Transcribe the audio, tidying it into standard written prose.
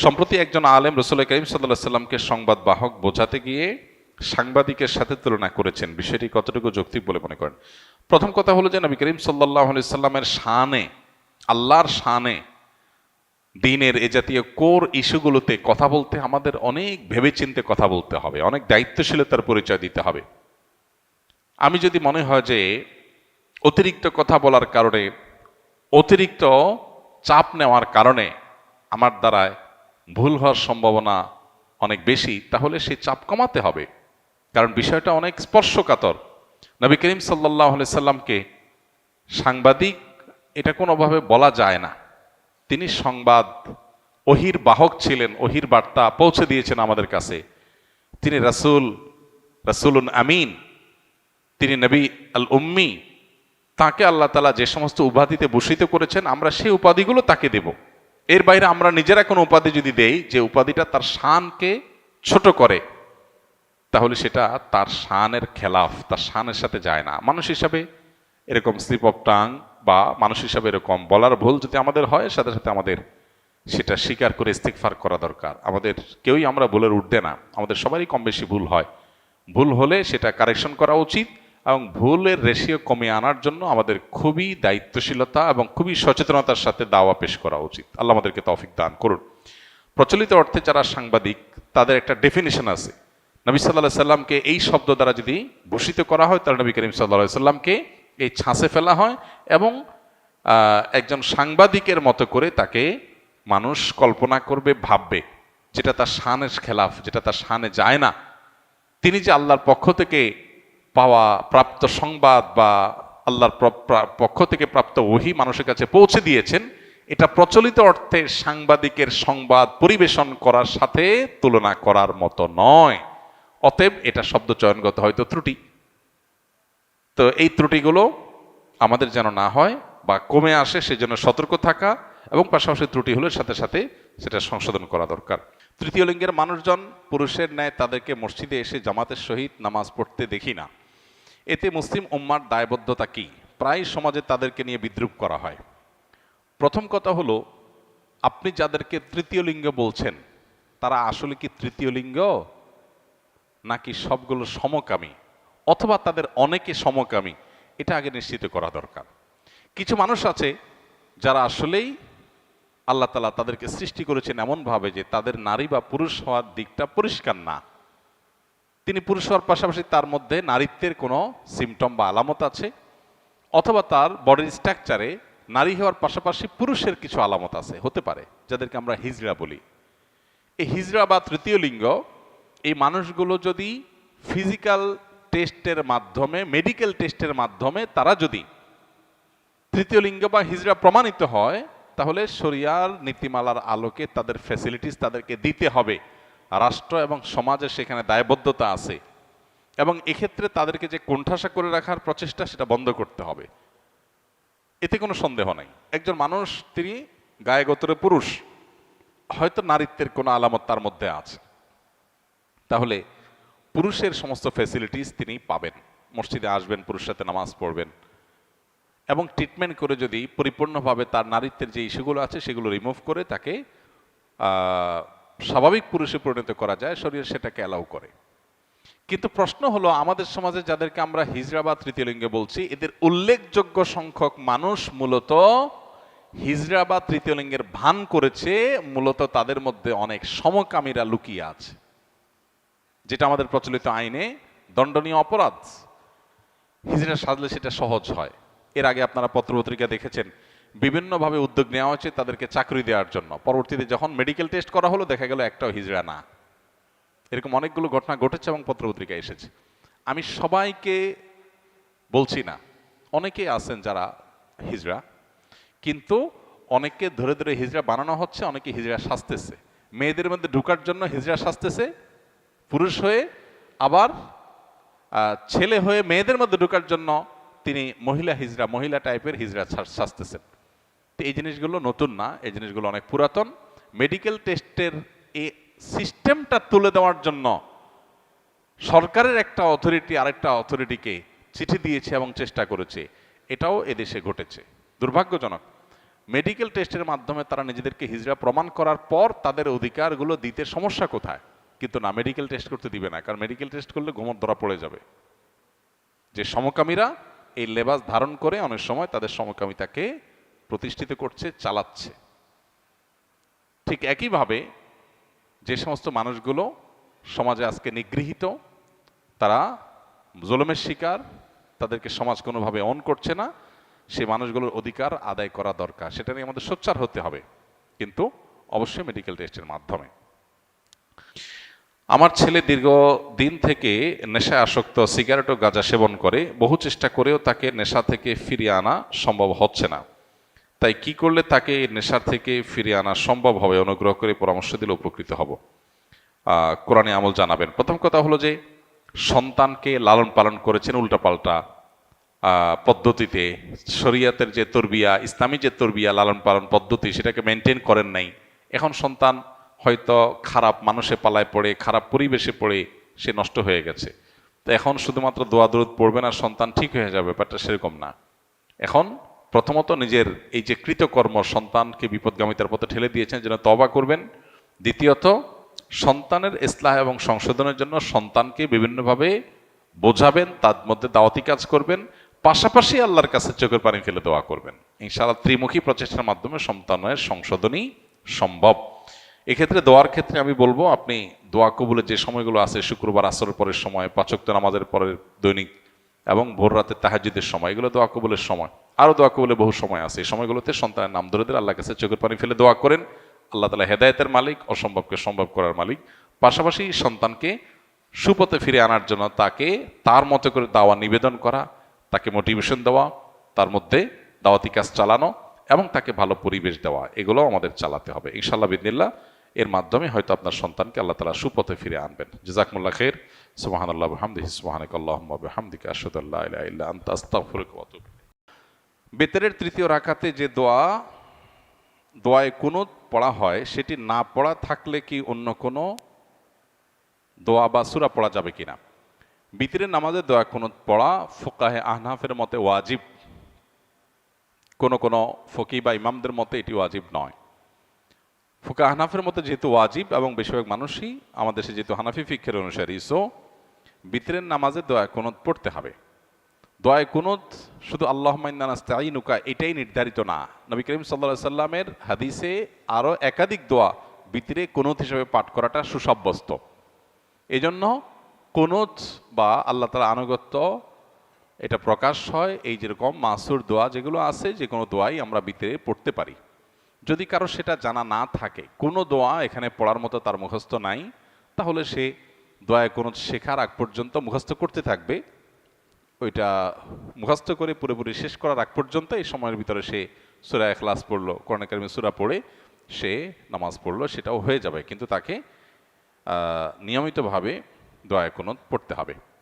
সম্প্রতি একজন আলেম রাসূল করিম সাল্লাল্লাহু আলাইহি সাল্লামকে সংবাদ বাহক বোঝাতে গিয়ে সাংবাদিকের সাথে তুলনা করেছেন। বিষয়টি কতটুকু যৌক্তিক বলে মনে করেন? প্রথম কথা হলো যে নবী করিম সাল্লাল্লাহু আলাইহি সাল্লামের শানে, আল্লাহর শানে, দ্বীনের এ জাতীয় কোর ইস্যুগুলোতে কথা বলতে আমাদের অনেক ভেবেচিন্তে কথা বলতে হবে, অনেক দায়িত্বশীলতার পরিচয় দিতে হবে। আমি যদি মনে হয় যে অতিরিক্ত কথা বলার কারণে, অতিরিক্ত চাপ নেওয়ার কারণে আমার দ্বারায় ভুল হওয়ার সম্ভাবনা অনেক বেশি, তাহলে সেই চাপ কমাতে হবে। কারণ বিষয়টা অনেক স্পর্শকাতর। নবী করিম সাল্লাল্লাহু আলাইহি সাল্লামকে সাংবাদিক এটা কোনোভাবে বলা যায় না। তিনি সংবাদ ওহির বাহক ছিলেন, ওহির বার্তা পৌঁছে দিয়েছেন আমাদের কাছে। তিনি রাসূলুন আমিন, তিনি নবী আল উম্মি। তাকে আল্লাহ তাআলা যে সমস্ত উপাধিতে ভূষিত করেছেন, আমরা সেই উপাধিগুলো তাকে দেব। এর বাইরে আমরা নিজেরা কোনো উপাধি যদি দেই যে উপাধিটা তার শানকে ছোট করে, তাহলে সেটা তার শানের খেলাফ, তার শানের সাথে যায় না। মানুষ হিসাবে এরকম স্লিপ অফ টাং বা মানুষ হিসাবে এরকম বলার ভুল যদি আমাদের হয়, সাথে সাথে আমাদের সেটা স্বীকার করে ইস্তিগফার করা দরকার। আমাদের কেউই আমরা ভুলের ঊর্ধ্বে না, আমাদের সবারই কম বেশি ভুল হয়। ভুল হলে সেটা কারেকশন করা উচিত এবং ভুলের রেশিও কমিয়ে আনার জন্য আমাদের খুবই দায়িত্বশীলতা এবং খুবই সচেতনতার সাথে দাওয়া পেশ করা উচিত। আল্লাহ আমাদেরকে তৌফিক দান করুন। প্রচলিত অর্থে যারা সাংবাদিক, তাদের একটা ডেফিনিশন আছে। নবী সাল্লাল্লাহু আলাইহি সাল্লামকে এই শব্দ দ্বারা যদি ভূষিত করা হয়, তাহলে নবী করিম সাল্লাল্লাহু আলাইহি সাল্লামকে এই ছাঁচে ফেলা হয় এবং একজন সাংবাদিকের মতো করে তাকে মানুষ কল্পনা করবে, ভাববে, যেটা তার শানের খেলাফ, যেটা তার শানে যায় না। তিনি যে আল্লাহর পক্ষ থেকে পাওয়া প্রাপ্ত সংবাদ বা আল্লাহর পক্ষ থেকে প্রাপ্ত ওহী মানুষের কাছে পৌঁছে দিয়েছেন, এটা প্রচলিত অর্থে সাংবাদিকের সংবাদ পরিবেশন করার সাথে তুলনা করার মতো নয়। অতএব এটা শব্দ চয়নগত হয়তো ত্রুটি। তো এই ত্রুটিগুলো আমাদের যেন না হয় বা কমে আসে, সেজন্য সতর্ক থাকা এবং পাশাপাশি ত্রুটি হলে সাথে সাথে সেটা সংশোধন করা দরকার। তৃতীয় লিঙ্গের মানুষজন পুরুষের ন্যায় তাদেরকে মসজিদে এসে জামাতের সহিত নামাজ পড়তে দেখি না। এতে মুসলিম উম্মার দায়বদ্ধতা কি? প্রায় সমাজে তাদেরকে নিয়ে বিদ্রূপ করা হয়। প্রথম কথা হলো, আপনি যাদেরকে তৃতীয় লিঙ্গ বলছেন, তারা আসলে কি তৃতীয় লিঙ্গ, নাকি সবগুলো সমকামী, অথবা তাদের অনেকে সমকামী? এটা আগে নিশ্চিত করা দরকার। কিছু মানুষ আছে যারা আসলেই আল্লাহ তাআলা তাদেরকে সৃষ্টি করেছেন এমনভাবে যে তাদের নারী বা পুরুষ হওয়ার দিকটা পরিষ্কার না। তিনি পুরুষ হওয়ার পাশাপাশি তার মধ্যে নারীত্বের কোনো সিমটম বা আলামত আছে, অথবা তার বডির স্ট্রাকচারে নারী হওয়ার পাশাপাশি পুরুষের কিছু আলামত আছে, হতে পারে, যাদেরকে আমরা হিজড়া বলি। এই হিজড়া বা তৃতীয় লিঙ্গ, এই মানুষগুলো যদি ফিজিক্যাল টেস্টের মাধ্যমে, মেডিকেল টেস্টের মাধ্যমে তারা যদি তৃতীয় লিঙ্গ বা হিজড়া প্রমাণিত হয়, তাহলে শরিয়ার নীতিমালার আলোকে তাদের ফ্যাসিলিটিস তাদেরকে দিতে হবে। রাষ্ট্র এবং সমাজের সেখানে দায়বদ্ধতা আছে এবং এক্ষেত্রে তাদেরকে যে কোণঠাসা করে রাখার প্রচেষ্টা, সেটা বন্ধ করতে হবে। এতে কোনো সন্দেহ নাই। একজন মানুষ, তিনি গায়ে গোত্রে পুরুষ, হয়তো নারীত্বের কোনো আলামত তার মধ্যে আছে, তাহলে পুরুষের সমস্ত ফ্যাসিলিটিস তিনি পাবেন। মসজিদে আসবেন, পুরুষের সাথে নামাজ পড়বেন এবং ট্রিটমেন্ট করে যদি পরিপূর্ণভাবে তার নারীত্বের যে ইস্যুগুলো আছে সেগুলো রিমুভ করে তাকে স্বাভাবিক পুরুষে পরিণত করা যায়, শরীর সেটাকে অ্যালাউ করে। কিন্তু প্রশ্ন হলো, আমাদের সমাজে যাদেরকে আমরা হিজড়া বা তৃতীয় লিঙ্গে বলছি, এদের উল্লেখযোগ্য সংখ্যক মানুষ মূলত হিজড়া বা তৃতীয় লিঙ্গের ভান করেছে। মূলত তাদের মধ্যে অনেক সমকামীরা লুকিয়ে আছে, যেটা আমাদের প্রচলিত আইনে দণ্ডনীয় অপরাধ। হিজড়া সাজলে সেটা সহজ হয়। এর আগে আপনারা পত্রপত্রিকা দেখেছেন, বিভিন্নভাবে উদ্যোগ নেওয়া হয়েছে তাদেরকে চাকরি দেওয়ার জন্য। পরবর্তীতে যখন মেডিকেল টেস্ট করা হলো, দেখা গেল একটাও হিজড়া না। এরকম অনেকগুলো ঘটনা ঘটেছে এবং পত্রপত্রিকায় এসেছে। আমি সবাইকে বলছি না, অনেকে আছেন যারা হিজড়া, কিন্তু অনেককে ধরে ধরে হিজড়া বানানো হচ্ছে, অনেকে হিজড়া সাজতেছে। মেয়েদের মধ্যে ঢুকার জন্য হিজড়া সাজতেছে পুরুষ হয়ে, আবার ছেলে হয়ে মেয়েদের মধ্যে ঢুকার জন্য তিনি মহিলা হিজড়া, মহিলা টাইপের হিজড়া সাজতেছেন। তো এই জিনিসগুলো নতুন না, এই জিনিসগুলো অনেক পুরাতন। মেডিকেল টেস্টের এই সিস্টেমটা তুলে দেওয়ার জন্য সরকারের একটা অথরিটি আরেকটা অথরিটিকে চিঠি দিয়েছে এবং চেষ্টা করেছে। এটাও এদেশে ঘটেছে, দুর্ভাগ্যজনক। মেডিকেল টেস্টের মাধ্যমে তারা নিজেদেরকে হিজড়া প্রমাণ করার পর তাদের অধিকারগুলো দিতে সমস্যা কোথায়? কিন্তু না, মেডিকেল টেস্ট করতে দিবে না, কারণ মেডিকেল টেস্ট করলে গোমর ধরা পড়ে যাবে যে সমকামীরা এই লেবাস ধারণ করে অনেক সময় তাদের সমকামিতাকে প্রতিষ্ঠিত করছে, চালাচ্ছে। ঠিক একইভাবে যে সমস্ত মানুষগুলো সমাজে আজকে নিগৃহীত, তারা জুলুমের শিকার, তাদেরকে সমাজ কোনোভাবে অন করছে না, সেই মানুষগুলোর অধিকার আদায় করা দরকার। সেটা নিয়ে আমাদের সোচ্চার হতে হবে, কিন্তু অবশ্যই মেডিকেল টেস্টের মাধ্যমে। আমার ছেলে দীর্ঘদিন থেকে নেশায় আসক্ত, সিগারেট ও গাঁজা সেবন করে। বহু চেষ্টা করেও তাকে নেশা থেকে ফিরিয়ে আনা সম্ভব হচ্ছে না। তাই কি করলে তাকে এই নেশা থেকে ফিরিয়ে আনা সম্ভব হবে? অনুগ্রহ করে পরামর্শ দিলে উপকৃত হব। কোরআনে আমল জানাবেন। প্রথম কথা হলো যে সন্তানকে লালন পালন করেছেন উল্টাপাল্টা পদ্ধতিতে, শরিয়াতের যে তরবিয়া, ইসলামী যে তরবিয়া লালন পালন পদ্ধতি, সেটাকে মেনটেন করেন নাই। এখন সন্তান হয়তো খারাপ মানুষে পালায় পড়ে, খারাপ পরিবেশে পড়ে সে নষ্ট হয়ে গেছে। তো এখন শুধুমাত্র দোয়া দরুদ পড়বেন আর সন্তান ঠিক হয়ে যাবে, ব্যাপারটা সেরকম না। এখন প্রথমত নিজের এই যে কৃতকর্ম সন্তানকে বিপদগামিতার পথে ঠেলে দিয়েছেন, যেন তওবা করবেন। দ্বিতীয়ত সন্তানের ইসলাহ এবং সংশোধনের জন্য সন্তানকে বিভিন্নভাবে বোঝাবেন, তার মধ্যে দাওয়াতি কাজ করবেন, পাশাপাশি আল্লাহর কাছে চোখের পানি ফেলে দোয়া করবেন। ইনশাআল্লাহ ত্রিমুখী প্রচেষ্টার মাধ্যমে সন্তানের সংশোধনী সম্ভব। এক্ষেত্রে দোয়ার ক্ষেত্রে আমি বলবো, আপনি দোয়া কবুলের যে সময়গুলো আছে, শুক্রবার আসরের পরের সময়, 5 ওয়াক্ত নামাজের পরের দৈনিক এবং ভোর রাতে তাহাজ্জুদের সময়, এগুলো দোয়া কবুলের সময়। আরও দোয়া কবুলের বহু সময় আছে। এই সময়গুলোতে সন্তানের নাম ধরে ধরে আল্লাহর কাছে চোখের পানি ফেলে দোয়া করেন। আল্লাহ তাআলা হেদায়েতের মালিক, অসম্ভবকে সম্ভব করার মালিক। পাশাপাশি সন্তানকে সুপথে ফিরে আনার জন্য তাকে তার মতো করে দাওয়া নিবেদন করা, তাকে মোটিভেশন দেওয়া, তার মধ্যে দাওয়াতি কাজ চালানো এবং তাকে ভালো পরিবেশ দেওয়া, এগুলো আমাদের চালাতে হবে ইনশাআল্লাহ বিদিনিল্লাহ। এর মাধ্যমে হয়তো আপনার সন্তানকে আল্লাহ তাআলা সুপথে ফিরে আনবেন। জাযাকুমুল্লাহ খাইর। সুবহানাল্লাহি ওয়া বিহামদিহি, সুবহানাকাল্লাহুম্মা ওয়া বিহামদিকা, আশহাদু আল্লা ইলাহা ইল্লা আনতা, আস্তাগফিরুকা ওয়া আতুবু ইলাইক। বেতেরের তৃতীয় রাকাতে যে দোয়ায়ে কুনুত পড়া হয়, সেটি না পড়া থাকলে কি অন্য কোনো দোয়া বা সূরা পড়া যাবে কিনা? বিতরের নামাজে দোয়া কুনুত পড়া ফুকাহে আহনাফের মতে ওয়াজিব। কোনো ফকি বা ইমামদের মতে এটি ওয়াজিব নয়। ফুকাহে আহনাফের মতে যেহেতু ওয়াজিব এবং বেশিরভাগ মানুষই আমাদের দেশে যেহেতু হানাফি ফিকহের অনুসারী, সো বিতরের নামাজে দোয়া কুনুত পড়তে হবে। দোয়ায়ে কুনুত শুধু আল্লাহুম্মা ইন্না নাস্তাঈনুকা এটাই নির্ধারিত না। নবী করিম সাল্লাল্লাহু আলাইহি সাল্লামের হাদিসে আরও একাধিক দোয়া বিতরে কুনুত হিসেবে পাঠ করাটা সুসাব্যস্ত। এজন্য কুনুত বা আল্লাহ তাআলার আনুগত্য এটা প্রকাশ হয় এই যেরকম মাসুর দোয়া যেগুলো আছে, যে কোনো দোয়াই আমরা বিতরে পড়তে পারি। যদি কারো সেটা জানা না থাকে, কোনো দোয়া এখানে পড়ার মতো তার মুখস্থ নাই, তাহলে সে দোয়ায়ে কুনুত শেখার আগ পর্যন্ত মুখস্থ করতে থাকবে। ওইটা মুখস্থ করে পুরোপুরি শেষ করার আগ পর্যন্ত এই সময়ের ভিতরে সে সূরা ইখলাস পড়লো, কোরআন কারীমের সূরা পড়ে সে নামাজ পড়লো, সেটাও হয়ে যাবে। কিন্তু তাকে নিয়মিতভাবে দোয়ায়ে কুনুত পড়তে হবে।